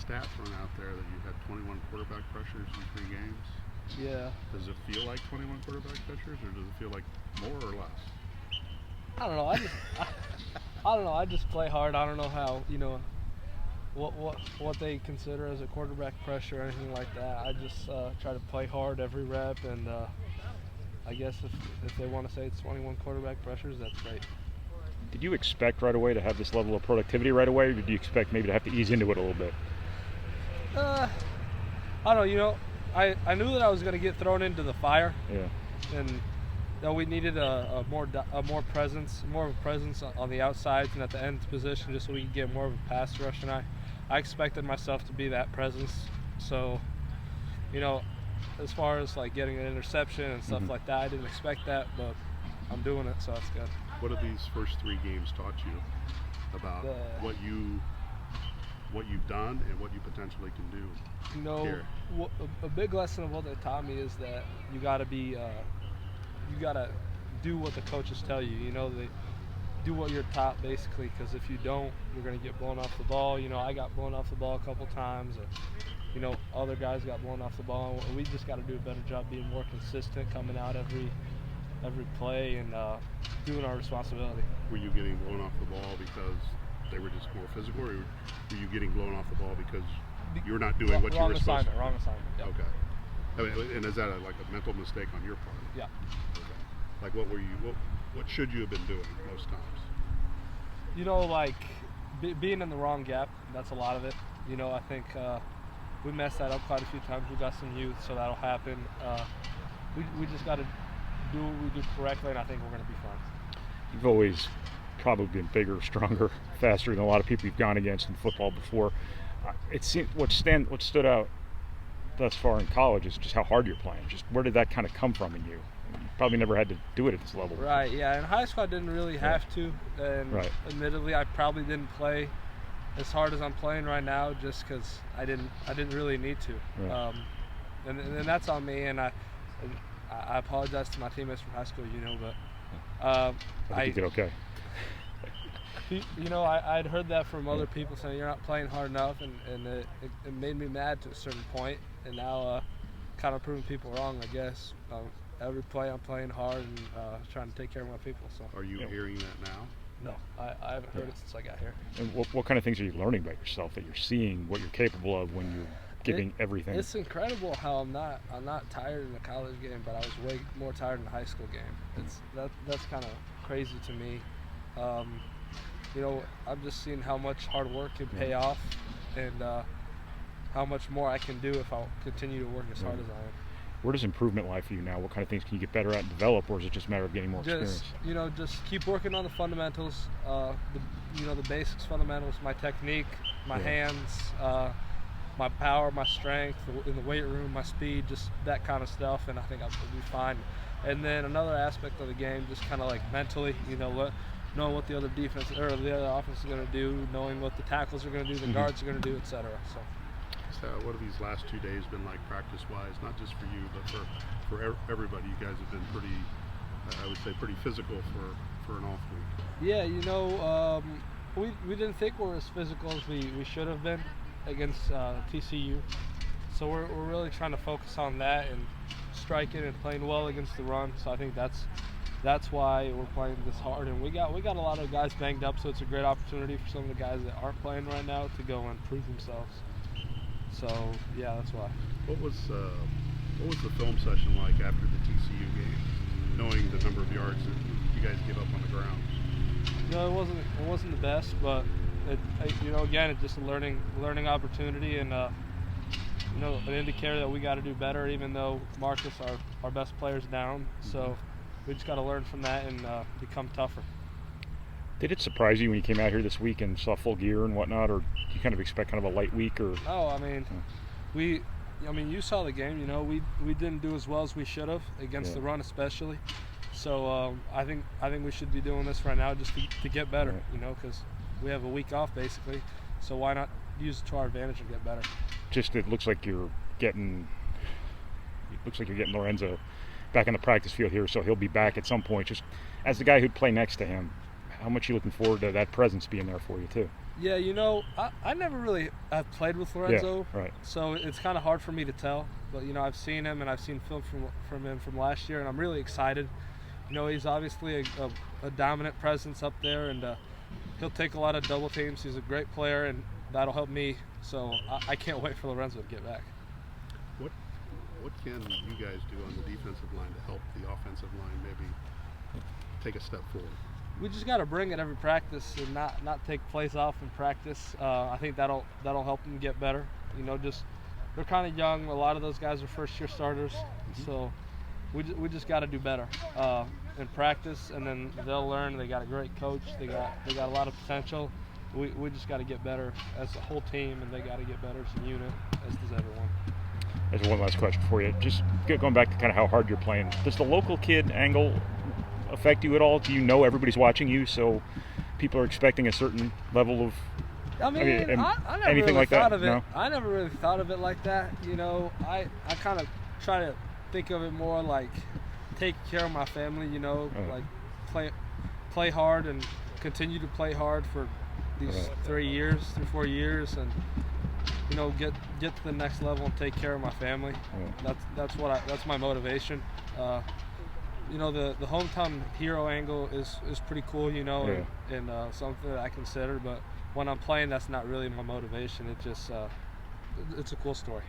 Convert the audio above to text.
stat thrown out there that you had 21 quarterback pressures in 3 games. Yeah. Does it feel like 21 quarterback pressures, or does it feel like more or less? I don't know. I don't know. I just play hard. I don't know how, what they consider as a quarterback pressure or anything like that. I just try to play hard every rep, and I guess if they want to say it's 21 quarterback pressures, that's great. Did you expect right away to have this level of productivity right away, or did you expect maybe to have to ease into it a little bit? I don't know. I knew that I was going to get thrown into the fire. Yeah. And we needed a more presence on the outsides and at the end position, just so we could get more of a pass rush. And I expected myself to be that presence. So, as far as like getting an interception and stuff like that, I didn't expect that, but I'm doing it, so that's good. What have these first 3 games taught you about what you've done and what you potentially can do? Here? A big lesson of what they taught me is that you got to be, you got to do what the coaches tell you. They do what you're taught basically, because if you don't, you're going to get blown off the ball. I got blown off the ball a couple times. Other guys got blown off the ball. We just got to do a better job being more consistent, coming out every play and doing our responsibility. Were you getting blown off the ball because they were just more physical, or were you getting blown off the ball because you were not doing what you were supposed to? Wrong assignment. Yeah. Okay. And is that like a mental mistake on your part? Yeah. Okay. Like what should you have been doing most times? Being in the wrong gap, that's a lot of it. I think we messed that up quite a few times. We got some youth, so that'll happen. We just got to do what we do correctly, and I think we're going to be fine. You've always probably been bigger, stronger, faster than a lot of people you've gone against in football before. It seemed what stood out thus far in college is just how hard you're playing. Just where did that kind of come from in you? You probably never had to do it at this level before. Right, yeah. In high school, I didn't really have to, and admittedly, I probably didn't play as hard as I'm playing right now, just because I didn't really need to. Right. And that's on me, and I apologize to my teammates from high school, but I think you did okay. I'd heard that from other people saying you're not playing hard enough, and it made me mad to a certain point, and now kind of proving people wrong, I guess. Every play I'm playing hard and trying to take care of my people. So. Are you hearing that now? No, I haven't heard it since I got here. And what kind of things are you learning about yourself that you're seeing what you're capable of when you're giving everything? It's incredible how I'm not tired in the college game, but I was way more tired in the high school game. That's kind of crazy to me. I'm just seeing how much hard work can pay off, and how much more I can do if I continue to work as hard as I am. Where does improvement lie for you now? What kind of things can you get better at and develop, or is it just a matter of getting more experience? Just keep working on the fundamentals, the basics fundamentals, my technique, my hands, my power, my strength in the weight room, my speed, just that kind of stuff, and I think I'll be fine. And then another aspect of the game, just kind of like mentally, knowing what the other defense or the other offense is going to do, knowing what the tackles are going to do, the guards are going to do, etc. So what have these last 2 days been like practice-wise? Not just for you, but for everybody. You guys have been pretty, I would say, pretty physical for an off week. Yeah, we didn't think we were as physical as we should have been against TCU. So we're really trying to focus on that and striking and playing well against the run. So I think that's why we're playing this hard. And we got a lot of guys banged up, so it's a great opportunity for some of the guys that aren't playing right now to go and prove themselves. So yeah, that's why. What was the film session like after the TCU game, knowing the number of yards that you guys give up on the ground? It wasn't the best, but again, it's just a learning opportunity, and an indicator that we got to do better. Even though Marcus, our best player's down, so we just got to learn from that and become tougher. Did it surprise you when you came out here this week and saw full gear and whatnot, or do you kind of expect kind of a light week? Or you saw the game. We didn't do as well as we should have against the run, especially. So I think we should be doing this right now just to get better. Because we have a week off basically. So why not use it to our advantage and get better? Just it looks like you're getting Lorenzo back on the practice field here, so he'll be back at some point. Just as the guy who'd play next to him, how much are you looking forward to that presence being there for you too? Yeah, I never really have played with Lorenzo, right. so it's kind of hard for me to tell. But I've seen him and I've seen film from him from last year, and I'm really excited. He's obviously a dominant presence up there, and he'll take a lot of double teams. He's a great player, and that'll help me. So I can't wait for Lorenzo to get back. What can you guys do on the defensive line to help the offensive line maybe take a step forward? We just got to bring it every practice and not take plays off in practice. I think that'll help them get better. They're kind of young. A lot of those guys are first-year starters, so we just got to do better in practice, and then they'll learn. They got a great coach. They got a lot of potential. We just got to get better as a whole team, and they got to get better as a unit, as does everyone. There's one last question for you. Just going back to kind of how hard you're playing. Does the local kid angle affect you at all? Do you know everybody's watching you, so people are expecting a certain level of? I never anything really like thought that? of it. No? I never really thought of it like that. I kind of try to think of it more like take care of my family. Like play hard and continue to play hard for these 3 or 4 years, and get to the next level and take care of my family. That's my motivation. The hometown hero angle is pretty cool, and something that I consider. But when I'm playing, that's not really my motivation. It just it's a cool story.